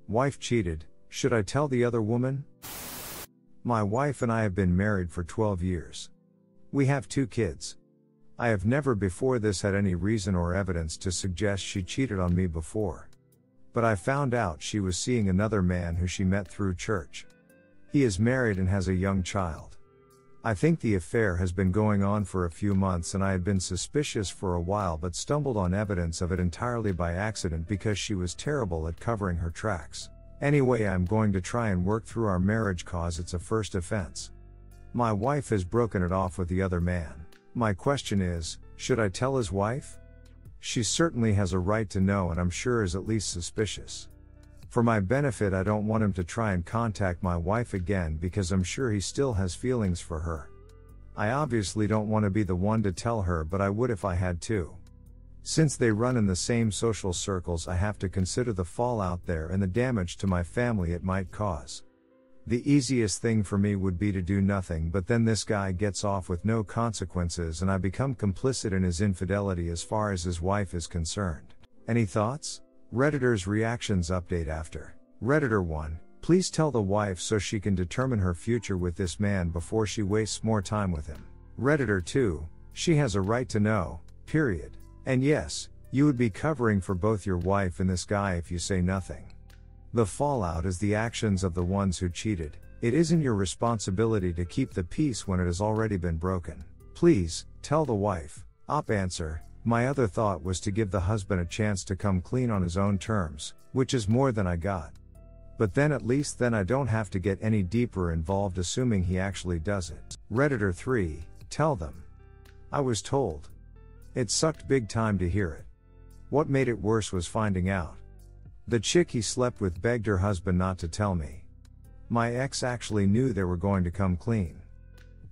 Wife cheated, should I tell the other woman? My wife and I have been married for 12 years. We have 2 kids. I have never before this had any reason or evidence to suggest she cheated on me before. But I found out she was seeing another man who she met through church. He is married and has a young child. I think the affair has been going on for a few months and I had been suspicious for a while but stumbled on evidence of it entirely by accident because she was terrible at covering her tracks. Anyway, I'm going to try and work through our marriage cause it's a first offense. My wife has broken it off with the other man. My question is, should I tell his wife? She certainly has a right to know and I'm sure is at least suspicious. For my benefit, I don't want him to try and contact my wife again because I'm sure he still has feelings for her. I obviously don't want to be the one to tell her, but I would if I had to. Since they run in the same social circles, I have to consider the fallout there and the damage to my family it might cause. The easiest thing for me would be to do nothing, but then this guy gets off with no consequences and I become complicit in his infidelity as far as his wife is concerned. Any thoughts? Redditor's reactions update after. Redditor 1, please tell the wife so she can determine her future with this man before she wastes more time with him. Redditor 2, she has a right to know, period. And yes, you would be covering for both your wife and this guy if you say nothing. The fallout is the actions of the ones who cheated. It isn't your responsibility to keep the peace when it has already been broken. Please, tell the wife. Op answer, my other thought was to give the husband a chance to come clean on his own terms, which is more than I got. But then at least then I don't have to get any deeper involved assuming he actually does it. Redditor 3, tell them. I was told. It sucked big time to hear it. What made it worse was finding out. The chick he slept with begged her husband not to tell me. My ex actually knew they were going to come clean.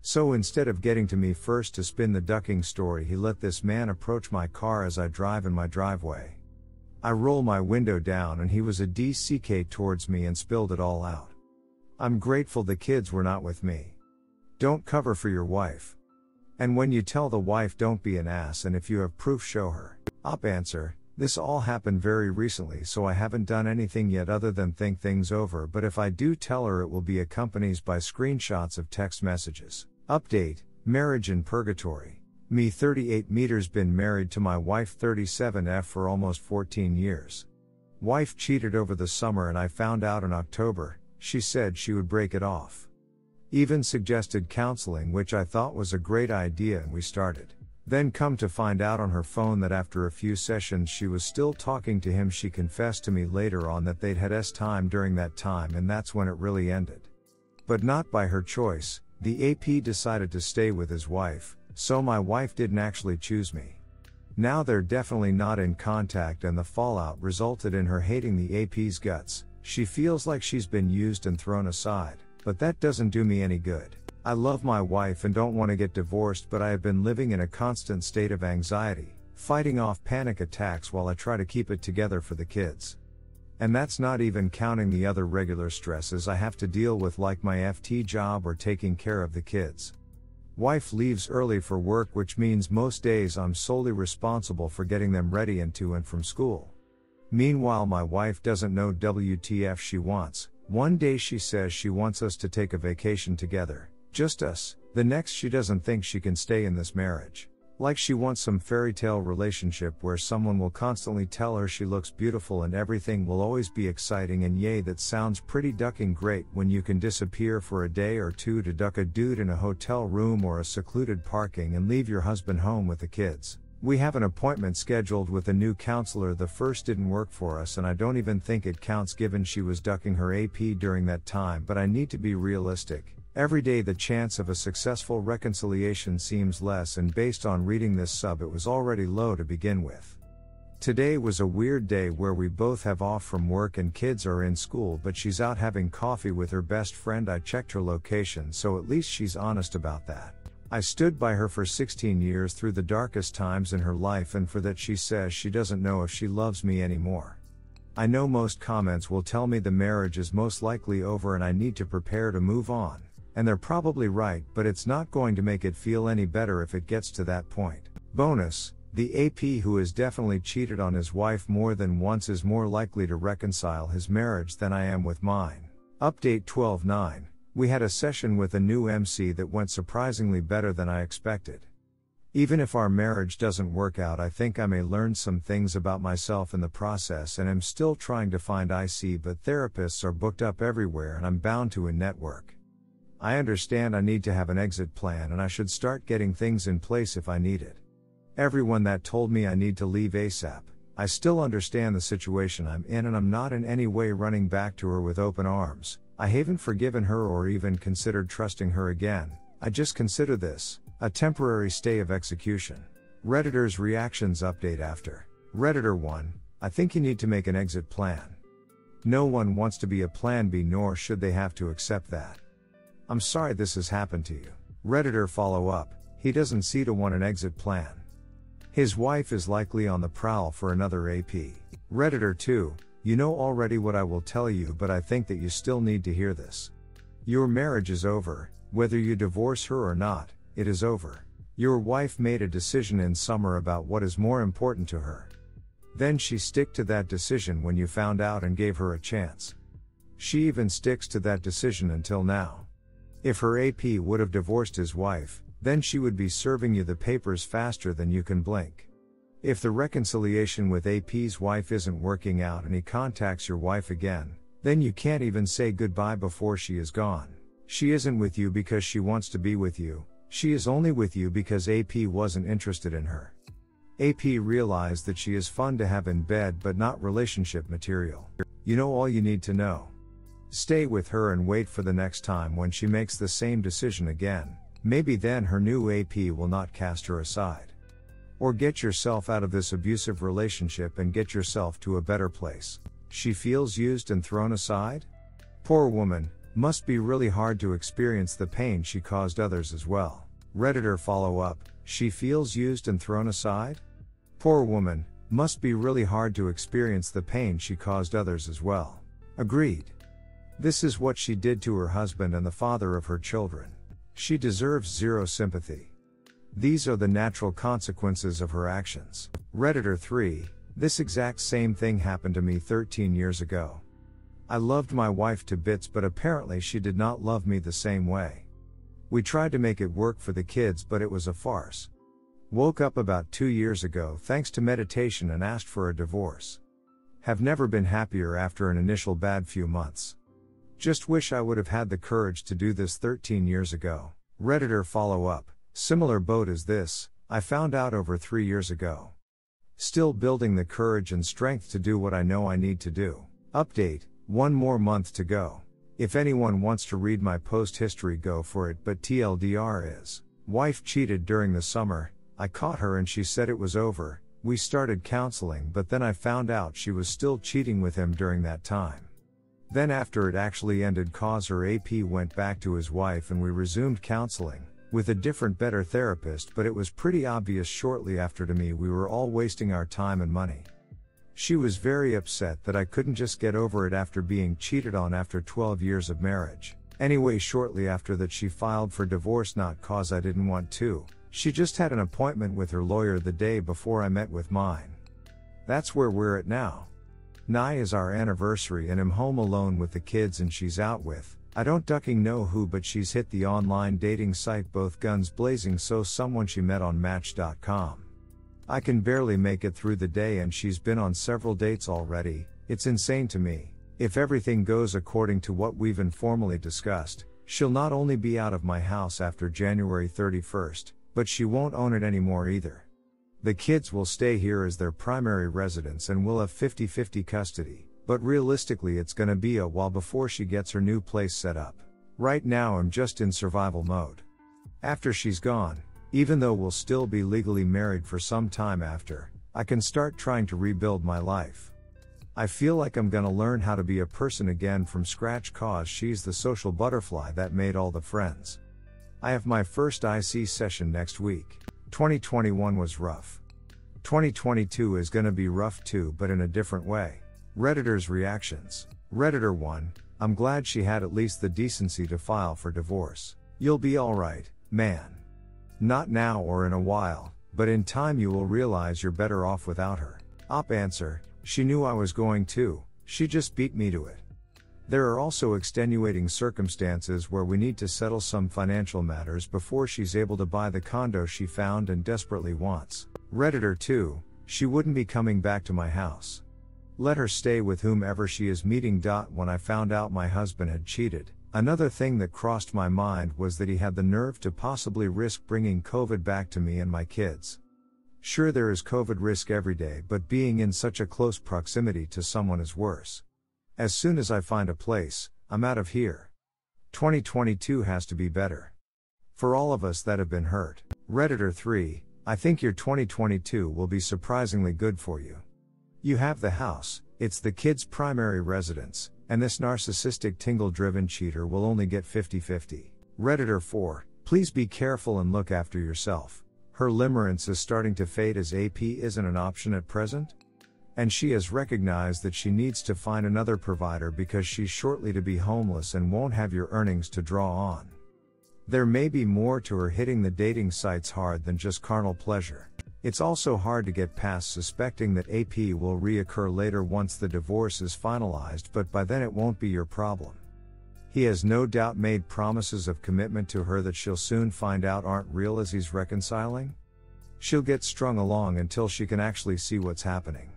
So instead of getting to me first to spin the ducking story, he let this man approach my car as I drive in my driveway. I roll my window down and he was a DCK towards me and spilled it all out. I'm grateful the kids were not with me. Don't cover for your wife. And when you tell the wife, don't be an ass, and if you have proof, show her. Op answer, this all happened very recently, so I haven't done anything yet other than think things over, but if I do tell her, it will be accompanied by screenshots of text messages. Update, marriage in purgatory. Me 38 meters been married to my wife 37F for almost 14 years. Wife cheated over the summer and I found out in October. She said she would break it off. Even suggested counseling, which I thought was a great idea, and we started. Then come to find out on her phone that after a few sessions she was still talking to him. She confessed to me later on that they'd had time during that time, and that's when it really ended. But not by her choice. The AP decided to stay with his wife, so my wife didn't actually choose me. Now they're definitely not in contact, and the fallout resulted in her hating the AP's guts. She feels like she's been used and thrown aside, but that doesn't do me any good. I love my wife and don't want to get divorced, but I have been living in a constant state of anxiety, fighting off panic attacks while I try to keep it together for the kids. And that's not even counting the other regular stresses I have to deal with, like my FT job or taking care of the kids. Wife leaves early for work, which means most days I'm solely responsible for getting them ready and to and from school. Meanwhile, my wife doesn't know WTF she wants. One day she says she wants us to take a vacation together, just us. The next she doesn't think she can stay in this marriage. Like she wants some fairy tale relationship where someone will constantly tell her she looks beautiful and everything will always be exciting, and yay, that sounds pretty ducking great when you can disappear for a day or two to duck a dude in a hotel room or a secluded parking and leave your husband home with the kids. We have an appointment scheduled with a new counselor. The first didn't work for us, and I don't even think it counts given she was ducking her AP during that time, but I need to be realistic. Every day the chance of a successful reconciliation seems less, and based on reading this sub, it was already low to begin with. Today was a weird day where we both have off from work and kids are in school, but she's out having coffee with her best friend. I checked her location, so at least she's honest about that. I stood by her for 16 years through the darkest times in her life, and for that she says she doesn't know if she loves me anymore. I know most comments will tell me the marriage is most likely over and I need to prepare to move on. And they're probably right, but it's not going to make it feel any better if it gets to that point. Bonus, The AP who has definitely cheated on his wife more than once is more likely to reconcile his marriage than I am with mine. Update 12:9. We had a session with a new MC that went surprisingly better than I expected. Even if our marriage doesn't work out, I think I may learn some things about myself in the process, and am still trying to find IC, but therapists are booked up everywhere and I'm bound to a network. I understand I need to have an exit plan and I should start getting things in place if I need it. Everyone that told me I need to leave ASAP, I still understand the situation I'm in and I'm not in any way running back to her with open arms. I haven't forgiven her or even considered trusting her again. I just consider this a temporary stay of execution. Redditor's reactions update after. Redditor 1, I think you need to make an exit plan. No one wants to be a plan B, nor should they have to accept that. I'm sorry this has happened to you. Redditor follow up, he doesn't seem to want an exit plan. His wife is likely on the prowl for another AP. Redditor 2, you know already what I will tell you, but I think that you still need to hear this. Your marriage is over, whether you divorce her or not, it is over. Your wife made a decision in summer about what is more important to her. Then she stick to that decision when you found out and gave her a chance. She even sticks to that decision until now. If her AP would have divorced his wife, then she would be serving you the papers faster than you can blink. If the reconciliation with AP's wife isn't working out and he contacts your wife again, then you can't even say goodbye before she is gone. She isn't with you because she wants to be with you, she is only with you because AP wasn't interested in her. AP realized that she is fun to have in bed but not relationship material. You know all you need to know. Stay with her and wait for the next time when she makes the same decision again. Maybe then her new AP will not cast her aside. Or get yourself out of this abusive relationship and get yourself to a better place. She feels used and thrown aside? Poor woman, must be really hard to experience the pain she caused others as well. Redditor follow up, she feels used and thrown aside? Poor woman, must be really hard to experience the pain she caused others as well. Agreed. This is what she did to her husband and the father of her children. She deserves zero sympathy. These are the natural consequences of her actions. Redditor 3, this exact same thing happened to me 13 years ago. I loved my wife to bits, but apparently she did not love me the same way. We tried to make it work for the kids, but it was a farce. Woke up about 2 years ago thanks to meditation and asked for a divorce. Have never been happier after an initial bad few months. Just wish I would have had the courage to do this 13 years ago. Redditor follow up, similar boat as this, I found out over 3 years ago. Still building the courage and strength to do what I know I need to do. Update, 1 more month to go. If anyone wants to read my post history, go for it, but TLDR is, wife cheated during the summer, I caught her and she said it was over, we started counseling, but then I found out she was still cheating with him during that time. Then after it actually ended, cause her AP went back to his wife and we resumed counseling, with a different better therapist, but it was pretty obvious shortly after to me we were all wasting our time and money. She was very upset that I couldn't just get over it after being cheated on after 12 years of marriage. Anyway, shortly after that she filed for divorce, not cause I didn't want to, she just had an appointment with her lawyer the day before I met with mine. That's where we're at now. Nigh is our anniversary and I'm home alone with the kids and she's out with, I don't ducking know who, but she's hit the online dating site both guns blazing, so someone she met on Match.com. I can barely make it through the day and she's been on several dates already, it's insane to me. If everything goes according to what we've informally discussed, she'll not only be out of my house after January 31st, but she won't own it anymore either. The kids will stay here as their primary residence and we'll have 50-50 custody, but realistically it's gonna be a while before she gets her new place set up. Right now I'm just in survival mode. After she's gone, even though we'll still be legally married for some time after, I can start trying to rebuild my life. I feel like I'm gonna learn how to be a person again from scratch, cause she's the social butterfly that made all the friends. I have my first IC session next week. 2021 was rough. 2022 is gonna be rough too, but in a different way. Redditor's reactions. Redditor 1, I'm glad she had at least the decency to file for divorce. You'll be alright, man. Not now or in a while, But in time you will realize you're better off without her. Op answer, she knew I was going to, she just beat me to it. There are also extenuating circumstances where we need to settle some financial matters before she's able to buy the condo she found and desperately wants. Redditor 2, she wouldn't be coming back to my house. Let her stay with whomever she is meeting. When I found out my husband had cheated, another thing that crossed my mind was that he had the nerve to possibly risk bringing COVID back to me and my kids. Sure, there is COVID risk every day, but being in such a close proximity to someone is worse. As soon as I find a place, I'm out of here. 2022 has to be better. For all of us that have been hurt. Redditor 3, I think your 2022 will be surprisingly good for you. You have the house, it's the kid's primary residence, and this narcissistic tingle-driven cheater will only get 50-50. Redditor 4, please be careful and look after yourself. Her limerence is starting to fade as AP isn't an option at present. And she has recognized that she needs to find another provider because she's shortly to be homeless and won't have your earnings to draw on. There may be more to her hitting the dating sites hard than just carnal pleasure. It's also hard to get past suspecting that AP will reoccur later once the divorce is finalized, but by then it won't be your problem. He has no doubt made promises of commitment to her that she'll soon find out aren't real as he's reconciling. She'll get strung along until she can actually see what's happening.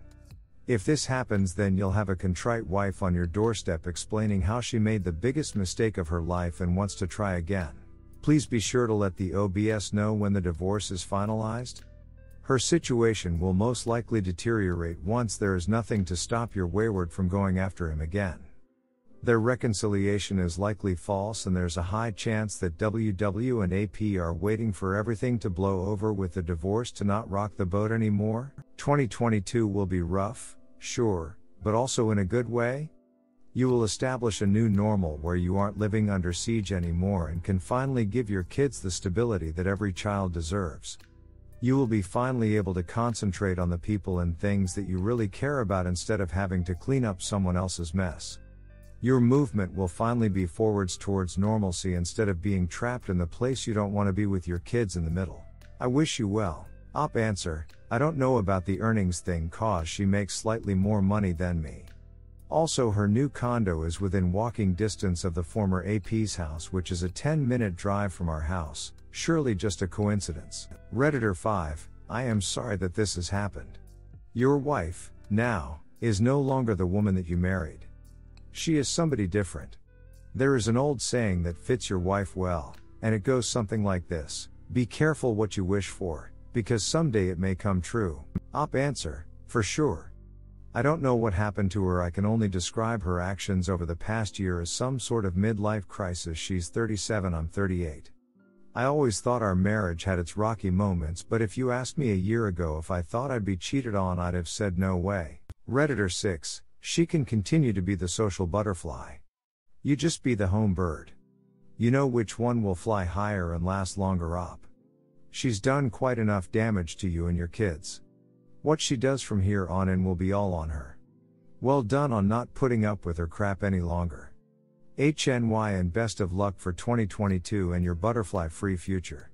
If this happens, then you'll have a contrite wife on your doorstep explaining how she made the biggest mistake of her life and wants to try again. Please be sure to let the OBS know when the divorce is finalized. Her situation will most likely deteriorate once there is nothing to stop your wayward from going after him again. Their reconciliation is likely false, and there's a high chance that WW and AP are waiting for everything to blow over with the divorce to not rock the boat anymore. 2022 will be rough, sure, but also in a good way. You will establish a new normal where you aren't living under siege anymore and can finally give your kids the stability that every child deserves. You will be finally able to concentrate on the people and things that you really care about instead of having to clean up someone else's mess. Your movement will finally be forwards towards normalcy instead of being trapped in the place you don't want to be with your kids in the middle. I wish you well. Op answer, I don't know about the earnings thing cause she makes slightly more money than me. Also, her new condo is within walking distance of the former AP's house, which is a 10-minute drive from our house. Surely just a coincidence. Redditor 5, I am sorry that this has happened. Your wife, now, is no longer the woman that you married. She is somebody different. There is an old saying that fits your wife well, and it goes something like this: be careful what you wish for, because someday it may come true. Op answer, for sure. I don't know what happened to her. I can only describe her actions over the past year as some sort of midlife crisis. She's 37, I'm 38. I always thought our marriage had its rocky moments, but if you asked me a year ago if I thought I'd be cheated on, I'd have said no way. Redditor 6, she can continue to be the social butterfly. You just be the home bird. You know which one will fly higher and last longer. Op. She's done quite enough damage to you and your kids. What she does from here on in will be all on her. Well done on not putting up with her crap any longer. HNY and best of luck for 2022 and your butterfly-free future.